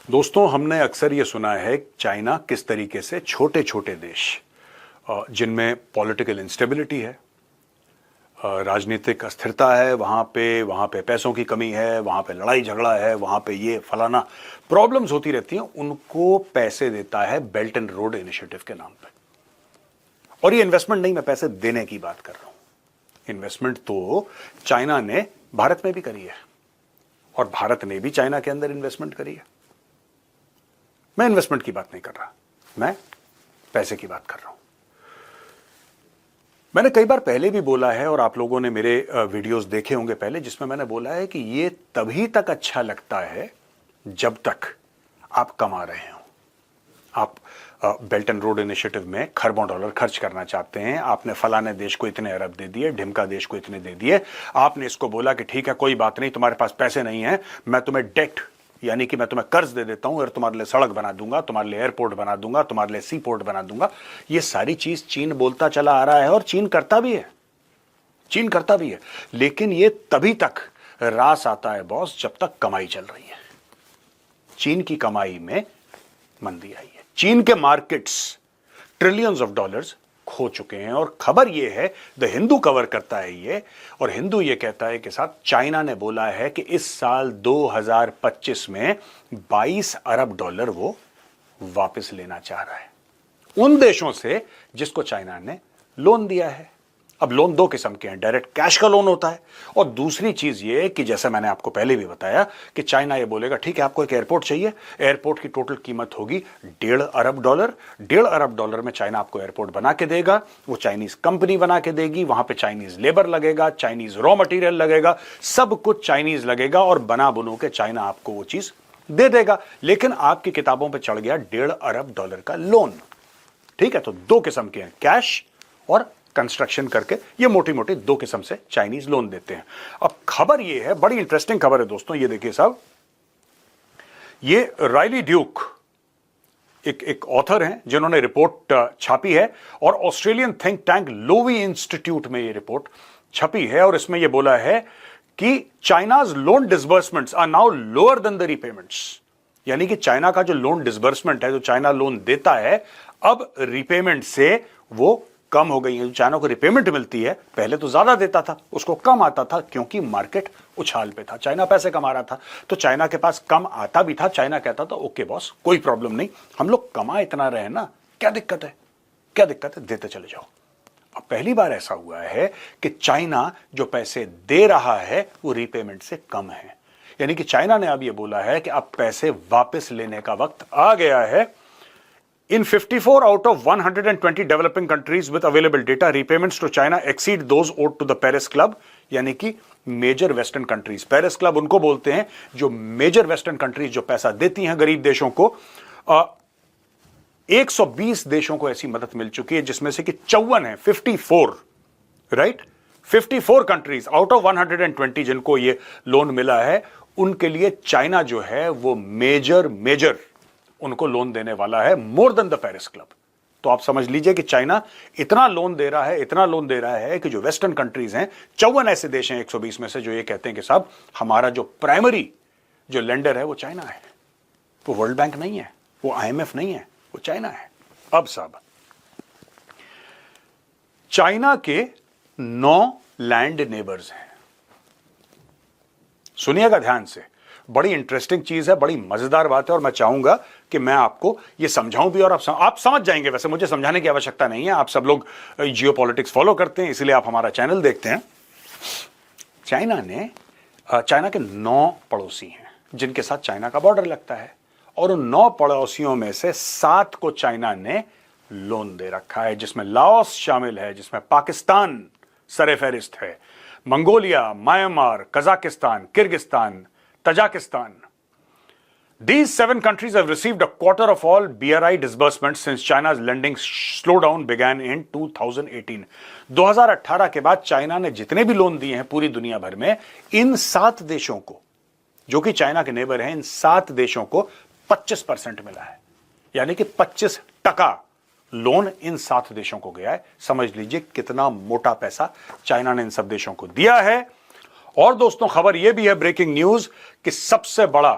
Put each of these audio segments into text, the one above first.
दोस्तों, हमने अक्सर ये सुना है चाइना किस तरीके से छोटे छोटे देश जिनमें पॉलिटिकल इंस्टेबिलिटी है, राजनीतिक अस्थिरता है, वहाँ पे पैसों की कमी है, वहाँ पे लड़ाई झगड़ा है, वहाँ पे ये फलाना प्रॉब्लम्स होती रहती हैं, उनको पैसे देता है बेल्ट एंड रोड इनिशिएटिव के नाम पे। और ये इन्वेस्टमेंट नहीं, मैं पैसे देने की बात कर रहा हूं। इन्वेस्टमेंट तो चाइना ने भारत में भी करी है और भारत ने भी चाइना के अंदर इन्वेस्टमेंट करी है। मैं इन्वेस्टमेंट की बात नहीं कर रहा, मैं पैसे की बात कर रहा हूं। मैंने कई बार पहले भी बोला है और आप लोगों ने मेरे वीडियोस देखे होंगे पहले, जिसमें मैंने बोला है कि ये तभी तक अच्छा लगता है जब तक आप कमा रहे हो। आप बेल्ट एंड रोड इनिशिएटिव में खरबों डॉलर खर्च करना चाहते हैं, आपने फलाने देश को इतने अरब दे दिए, ढिमका देश को इतने दे दिए, आपने इसको बोला कि ठीक है कोई बात नहीं, तुम्हारे पास पैसे नहीं है, मैं तुम्हें डेट यानी कि मैं तुम्हें कर्ज दे देता हूं और तुम्हारे लिए सड़क बना दूंगा, तुम्हारे लिए एयरपोर्ट बना दूंगा, तुम्हारे लिए सी पोर्ट बना दूंगा। ये सारी चीज चीन बोलता चला आ रहा है और चीन करता भी है, चीन करता भी है। लेकिन ये तभी तक रास आता है बॉस जब तक कमाई चल रही है। चीन की कमाई में मंदी आई है, चीन के मार्केट्स ट्रिलियंस ऑफ डॉलर्स खो चुके हैं। और खबर यह है, द हिंदू कवर करता है ये, और हिंदू ये कहता है कि साहब चाइना ने बोला है कि इस साल 2025 में 22 अरब डॉलर वो वापस लेना चाह रहा है उन देशों से जिसको चाइना ने लोन दिया है। अब लोन दो किस्म के हैं, डायरेक्ट कैश का लोन होता है, और दूसरी चीज ये कि जैसे मैंने आपको पहले भी बताया कि चाइना ये बोलेगा ठीक है आपको एक एयरपोर्ट चाहिए, एयरपोर्ट की टोटल कीमत होगी 1.5 अरब डॉलर। 1.5 अरब डॉलर में चाइना आपको एयरपोर्ट बना के देगा, वो चाइनीज कंपनी बना के देगी, वहां पे चाइनीज लेबर लगेगा, चाइनीज रॉ मटेरियल लगेगा, सब कुछ चाइनीज लगेगा और बना बुनू के चाइना आपको वो चीज दे देगा। लेकिन आपकी किताबों पर चढ़ गया 1.5 अरब डॉलर का लोन। ठीक है, तो दो किस्म के हैं, कैश और कंस्ट्रक्शन करके, ये मोटी मोटी दो किस्म से चाइनीज लोन देते हैं। अब खबर ये है, बड़ी इंटरेस्टिंग खबर है दोस्तों, ये देखिए साहब, ये राइली ड्यूक एक ऑथर हैं जिन्होंने रिपोर्ट छापी है और Australian think tank Loewi institute में ये रिपोर्ट छपी है। और इसमें यह बोला है कि China's loan disbursements are now lower than the repayments. यानी कि चाइना का जो लोन डिसबर्समेंट है, जो चाइना लोन देता है, अब रिपेमेंट से वो कम हो गई है। जो चाइना को रिपेमेंट मिलती है, पहले तो ज्यादा देता था, उसको कम आता था क्योंकि मार्केट उछाल पे था, चाइना पैसे कमा रहा था, तो चाइना के पास कम आता भी था। चाइना कहता था ओके बॉस कोई प्रॉब्लम नहीं, हम लोग कमा इतना रहे ना, क्या दिक्कत है, क्या दिक्कत है, देते चले जाओ। अब पहली बार ऐसा हुआ है कि चाइना जो पैसे दे रहा है वो रीपेमेंट से कम है। यानी कि चाइना ने अब ये बोला है कि अब पैसे वापस लेने का वक्त आ गया है। In 54 out of 120 developing countries with available data, repayments to China exceed those owed to the Paris Club, यानी कि major western countries. Paris club उनको बोलते हैं जो मेजर वेस्टर्न कंट्रीज जो पैसा देती हैं गरीब देशों को। 120 देशों को ऐसी मदद मिल चुकी है, जिसमें से कि 54 है, 54, राइट, 54 कंट्रीज आउट ऑफ 120 जिनको ये लोन मिला है, उनके लिए चाइना जो है वो मेजर उनको लोन देने वाला है, more than the Paris club. तो आप समझ लीजिए कि चाइना इतना लोन दे रहा है कि जो वेस्टर्न कंट्रीज हैं, 54 ऐसे देश हैं 120 में से जो ये कहते हैं कि साहब हमारा जो प्राइमरी जो लेंडर है वो चाइना है, वो वर्ल्ड बैंक नहीं है, वो IMF नहीं है, वो चाइना है। अब साहब चाइना के 9 लैंड नेबर्स हैं, सुनिएगा ध्यान से, बड़ी इंटरेस्टिंग चीज है, बड़ी मजेदार बात है, और मैं चाहूंगा कि मैं आपको ये समझाऊं भी और आप समझ जाएंगे। वैसे मुझे समझाने की आवश्यकता नहीं है, आप सब लोग जियोपॉलिटिक्स फॉलो करते हैं, इसलिए आप हमारा चैनल देखते हैं। चाइना के 9 पड़ोसी हैं जिनके साथ चाइना का बॉर्डर लगता है, और उन 9 पड़ोसियों में से 7 को चाइना ने लोन दे रखा है, जिसमें लाओस शामिल है, जिसमें पाकिस्तान सरेफहरिस्त है, Mongolia, Myanmar, Kazakhstan, Kyrgyzstan, Tajikistan. These 7 countries have received a quarter of all BRI disbursements since China's lending slowdown began in 2018. 2018 के बाद चाइना ने जितने भी लोन दिए हैं पूरी दुनिया भर में, इन 7 देशों को, जो कि चाइना के नेबर हैं, इन 7 देशों को 25% मिला है। यानी कि 25% लोन इन 7 देशों को गया है। समझ लीजिए कितना मोटा पैसा चाइना ने इन सब देशों को दिया है। और दोस्तों खबर यह भी है, ब्रेकिंग न्यूज, कि सबसे बड़ा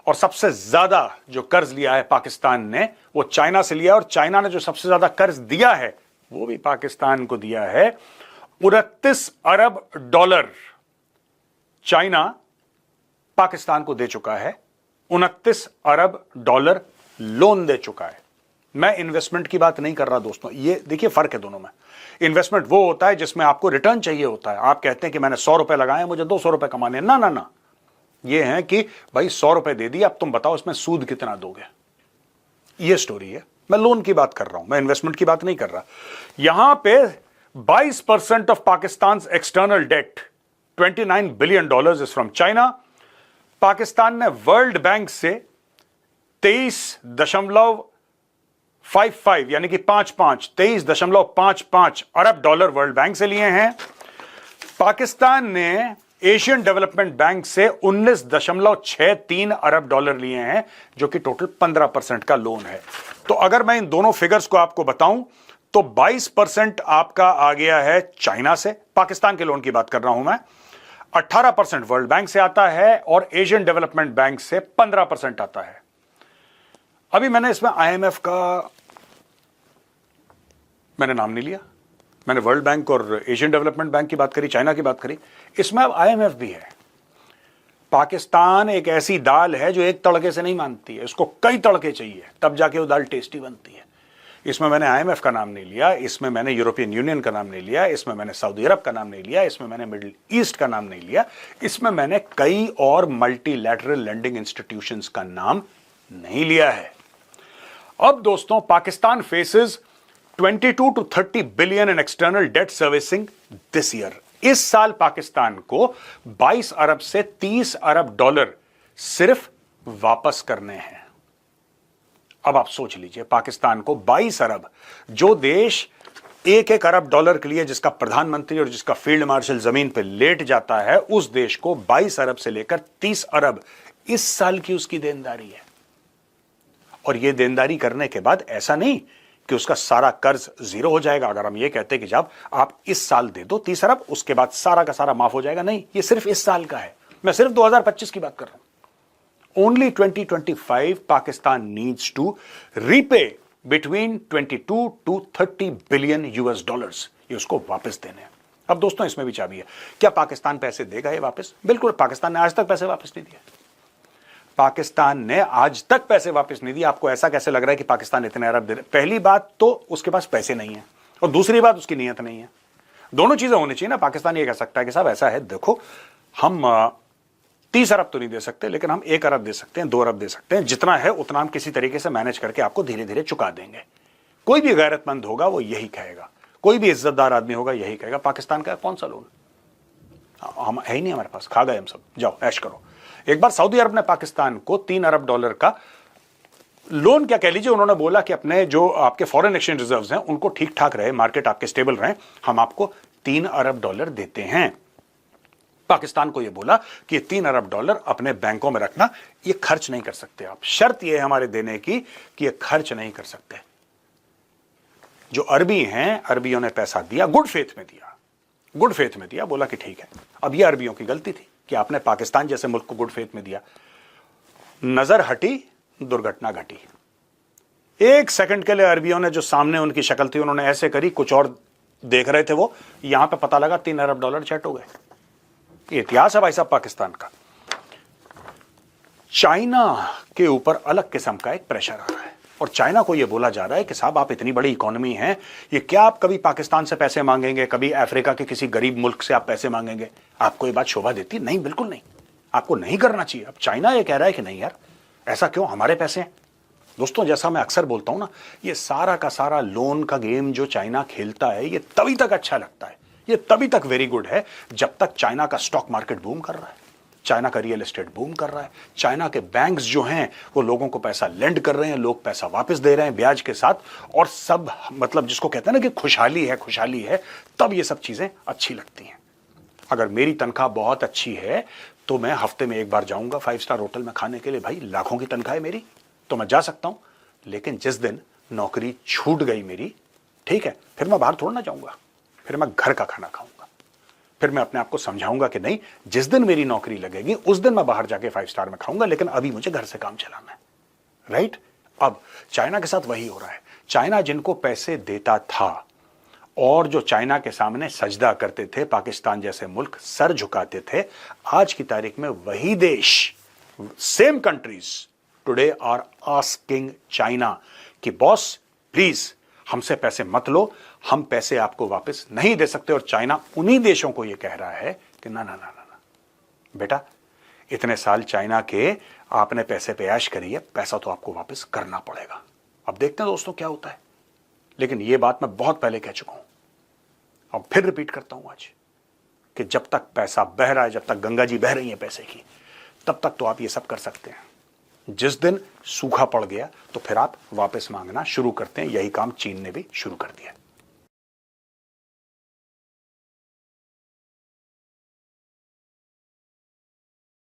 और सबसे ज्यादा जो कर्ज लिया है पाकिस्तान ने वो चाइना से लिया, और चाइना ने जो सबसे ज्यादा कर्ज दिया है वो भी पाकिस्तान को दिया है। 29 अरब डॉलर चाइना पाकिस्तान को दे चुका है, 29 अरब डॉलर लोन दे चुका है। मैं इन्वेस्टमेंट की बात नहीं कर रहा दोस्तों, ये देखिए फर्क है दोनों में। इन्वेस्टमेंट वो होता है जिसमें आपको रिटर्न चाहिए होता है। आप कहते हैं कि मैंने 100 रुपए लगाए, मुझे 200 रुपए कमाने, ना ना ना, ये है कि भाई 100 रुपए दे दिए, अब तुम बताओ इसमें सूद कितना दोगे। ये स्टोरी है। मैं लोन की बात कर रहा हूं, मैं इन्वेस्टमेंट की बात नहीं कर रहा। यहां पे 22% of Pakistan external debt, $29 billion is from China. Pakistan ने वर्ल्ड बैंक से 23.55 यानी कि 23.55 अरब डॉलर वर्ल्ड बैंक से लिए हैं। पाकिस्तान ने एशियन डेवलपमेंट बैंक से 19.63 अरब डॉलर लिए हैं, जो कि टोटल 15% का लोन है। तो अगर मैं इन दोनों फिगर्स को आपको बताऊं तो 22% आपका आ गया है चाइना से, पाकिस्तान के लोन की बात कर रहा हूं मैं। 18% वर्ल्ड बैंक से आता है और एशियन डेवलपमेंट बैंक से 15% आता है। अभी मैंने इसमें आईएमएफ का मैंने नाम नहीं लिया, मैंने वर्ल्ड बैंक और एशियन डेवलपमेंट बैंक की बात करी, चाइना की बात करी, इसमें अब आईएमएफ भी है। पाकिस्तान एक ऐसी दाल है जो एक तड़के से नहीं मानती है, उसको कई तड़के चाहिए तब जाके वो दाल टेस्टी बनती है। इसमें मैंने आईएमएफ का नाम नहीं लिया, इसमें मैंने यूरोपियन यूनियन का नाम नहीं लिया, इसमें मैंने सऊदी अरब का नाम नहीं लिया, इसमें मैंने मिडिल ईस्ट का नाम नहीं लिया, इसमें मैंने कई और मल्टीलैटरल लेंडिंग इंस्टीट्यूशंस का नाम नहीं लिया है। अब दोस्तों, Pakistan faces 22 to 30 billion in external debt servicing this year. इस साल पाकिस्तान को 22 अरब से 30 अरब डॉलर सिर्फ वापस करने हैं। अब आप सोच लीजिए, पाकिस्तान को 22 अरब, जो देश 1-1 अरब डॉलर के लिए जिसका प्रधानमंत्री और जिसका फील्ड मार्शल जमीन पर लेट जाता है, उस देश को 22 अरब से लेकर 30 अरब इस साल की उसकी देनदारी है। और यह देनदारी करने के बाद ऐसा नहीं कि उसका सारा कर्ज जीरो हो जाएगा। अगर हम ये कहते हैं कि जब आप इस साल दे दो 30 अरब, उसके बाद सारा का सारा माफ हो जाएगा, नहीं, ये सिर्फ इस साल का है। मैं सिर्फ 2025 की बात कर रहा हूं। Only 2025 Pakistan needs to repay between 22 to 30 billion US dollars, ये उसको वापस देने हैं। अब दोस्तों, इसमें भी चाबी है। क्या पाकिस्तान पैसे देगा ये वापस? बिल्कुल। पाकिस्तान ने आज तक पैसे वापस नहीं दिए। पाकिस्तान ने आज तक पैसे वापस नहीं दिए। आपको ऐसा कैसे लग रहा है कि पाकिस्तान इतने अरब दे रहे? पहली बात तो उसके पास पैसे नहीं है, और दूसरी बात उसकी नीयत नहीं है। दोनों चीजें होनी चाहिए ना। पाकिस्तान ये कह सकता है कि साहब ऐसा है, देखो हम 30 अरब तो नहीं दे सकते, लेकिन हम 1 अरब दे सकते हैं, 2 अरब दे सकते हैं, जितना है उतना हम किसी तरीके से मैनेज करके आपको धीरे धीरे चुका देंगे। कोई भी गैरतमंद होगा वो यही कहेगा, कोई भी इज्जतदार आदमी होगा यही कहेगा। पाकिस्तान का कौन सा लोन? हम है ही नहीं हमारे पास, खा गए हम सब, जाओ ऐश करो। एक बार सऊदी अरब ने पाकिस्तान को 3 अरब डॉलर का लोन, क्या कह लीजिए, उन्होंने बोला कि अपने जो आपके फॉरेन एक्सचेंज रिजर्व्स हैं उनको ठीक ठाक रहे, मार्केट आपके स्टेबल रहे, हम आपको 3 अरब डॉलर देते हैं। पाकिस्तान को यह बोला कि ये 3 अरब डॉलर अपने बैंकों में रखना, ये खर्च नहीं कर सकते आप। शर्त यह है हमारे देने की कि ये खर्च नहीं कर सकते। जो अरबी हैं, अरबियों ने पैसा दिया, गुड फेथ में दिया, गुड फेथ में दिया, बोला कि ठीक है। अब ये अरबियों की गलती थी कि आपने पाकिस्तान जैसे मुल्क को गुड फेथ में दिया। नजर हटी, दुर्घटना घटी। 1 सेकंड के लिए अरबियों ने, जो सामने उनकी शक्ल थी, उन्होंने ऐसे करी, कुछ और देख रहे थे वो, यहां पे पता लगा 3 अरब डॉलर चट हो गए। ये इतिहास है भाई साहब पाकिस्तान का। चाइना के ऊपर अलग किस्म का एक प्रेशर आ रहा है, और चाइना को यह बोला जा रहा है कि साहब आप इतनी बड़ी इकोनॉमी है, ये क्या आप कभी पाकिस्तान से पैसे मांगेंगे, कभी अफ्रीका के किसी गरीब मुल्क से आप पैसे मांगेंगे? आपको ये बात शोभा देती? नहीं, बिल्कुल नहीं, आपको नहीं करना चाहिए। अब चाइना ये कह रहा है कि नहीं यार, ऐसा क्यों, हमारे पैसे हैं। दोस्तों, जैसा मैं अक्सर बोलता हूं ना, ये सारा का सारा लोन का गेम जो चाइना खेलता है, ये तभी तक अच्छा लगता है, ये तभी तक वेरी गुड है जब तक चाइना का स्टॉक मार्केट बूम कर रहा है, चाइना का रियल एस्टेट बूम कर रहा है, चाइना के बैंक्स जो हैं वो लोगों को पैसा लेंड कर रहे हैं, लोग पैसा वापस दे रहे हैं ब्याज के साथ, और सब मतलब जिसको कहते हैं ना कि खुशहाली है, खुशहाली है, तब ये सब चीजें अच्छी लगती हैं। अगर मेरी तनख्वाह बहुत अच्छी है तो मैं हफ्ते में 1 बार जाऊंगा 5 स्टार होटल में खाने के लिए। भाई लाखों की तनख्वाह है मेरी, तो मैं जा सकता हूं। लेकिन जिस दिन नौकरी छूट गई मेरी, ठीक है, फिर मैं बाहर थोड़ा ना जाऊंगा, फिर मैं घर का खाना खाऊंगा। फिर मैं अपने आप को समझाऊंगा कि नहीं, जिस दिन मेरी नौकरी लगेगी उस दिन मैं बाहर जाके 5 स्टार में खाऊंगा, लेकिन अभी मुझे घर से काम चलाना है। राइट? अब चाइना के साथ वही हो रहा है। चाइना जिनको पैसे देता था और जो चाइना के सामने सजदा करते थे, पाकिस्तान जैसे मुल्क सर झुकाते थे, आज की तारीख में वही देश, same countries today are asking China कि बॉस प्लीज हमसे पैसे मत लो, हम पैसे आपको वापस नहीं दे सकते। और चाइना उन्हीं देशों को यह कह रहा है कि ना ना ना ना ना बेटा, इतने साल चाइना के आपने पैसे पे ऐश करी है, पैसा तो आपको वापस करना पड़ेगा। अब देखते हैं दोस्तों क्या होता है, लेकिन यह बात मैं बहुत पहले कह चुका हूं, अब फिर रिपीट करता हूं आज, कि जब तक पैसा बह रहा है, जब तक गंगा जी बह रही है पैसे की, तब तक तो आप ये सब कर सकते हैं। जिस दिन सूखा पड़ गया तो फिर आप वापस मांगना शुरू करते हैं। यही काम चीन ने भी शुरू कर दिया।